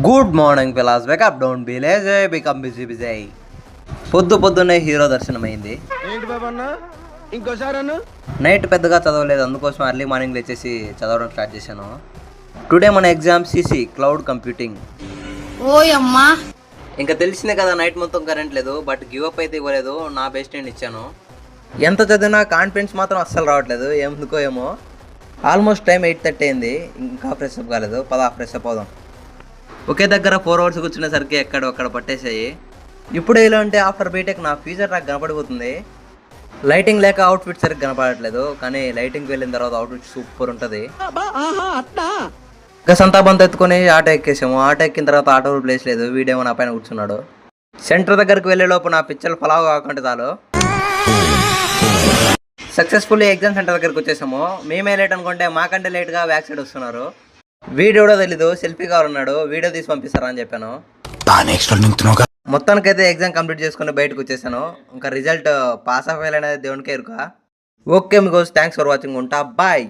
Good morning పిలాస్ wake up don't be lazy become busy busy. పొద్దున్నే hero దర్శనమైంది. ఏంటి బాబా అన్న ఇంకోసారి అన్న నైట్ పెద్దగా చదవలేదు, అందుకోసం ఎర్లీ మార్నింగ్ లేచేసి చదవడం స్టార్ట్ చేశాను. టుడే మన ఎగ్జామ్ సిసి క్లౌడ్ కంప్యూటింగ్. ఓయమ్మా ఇంకా తెలిసిందే కదా, నైట్ మొత్తం కరెంట్ లేదు, బట్ గివ్ అప్ అయితే ఇవ్వలేదు. నా బెస్ట్ నేను ఇచ్చాను. ఎంత చదివినా కాన్ఫిడెన్స్ మాత్రం అస్సలు రావట్లేదు, ఎందుకో ఏమో. ఆల్మోస్ట్ టైం 8:30 అయింది, ఇంకా ఫ్రెష్ అప్ కాలేదు. ఫ్రెష్ అప్ అవుదాం. ఒకే దగ్గర 4 hours కూర్చునేసరికి ఎక్కడ పట్టేసాయి. ఇప్పుడు ఇలా అంటే ఆఫ్టర్ బీటెక్ నా ఫ్యూచర్ నాకు కనపడిపోతుంది. లైటింగ్ లేక అవుట్ఫిట్ సరిగ్గా కనపడట్లేదు, కానీ లైటింగ్కి వెళ్ళిన తర్వాత అవుట్ఫిట్ సూపర్ ఉంటుంది. ఇంకా సంతాబంత ఎత్తుకొని ఆటో ఎక్కేసాము. ఆటో ఎక్కిన తర్వాత ఆటో ప్లేస్ లేదు, వీడేమో నా పైన కూర్చున్నాడు. సెంటర్ దగ్గరికి వెళ్ళే లోపు నా పిక్చర్లు ఫలావ్ కాకుంటే చాలు. సక్సెస్ఫుల్లీ ఎగ్జామ్ సెంటర్ దగ్గరికి వచ్చేసాము. మేమే లేట్ అనుకుంటే మాకంటే లేట్గా బ్యాక్ సైడ్ వస్తున్నారు. వీడియో కూడా తెలీదు, సెల్ఫీ కావాలన్నాడు. వీడియో తీసి పంపిస్తారా అని చెప్పాను. మొత్తానికైతే ఎగ్జామ్ కంప్లీట్ చేసుకుని బయటకు వచ్చేసాను. ఇంకా రిజల్ట్ పాస్ ఆఫ్ అయ్యాలనేది దేవునికే ఎరుక. ఓకే మీకు థ్యాంక్స్ ఫర్ వాచింగ్, ఉంటా బాయ్.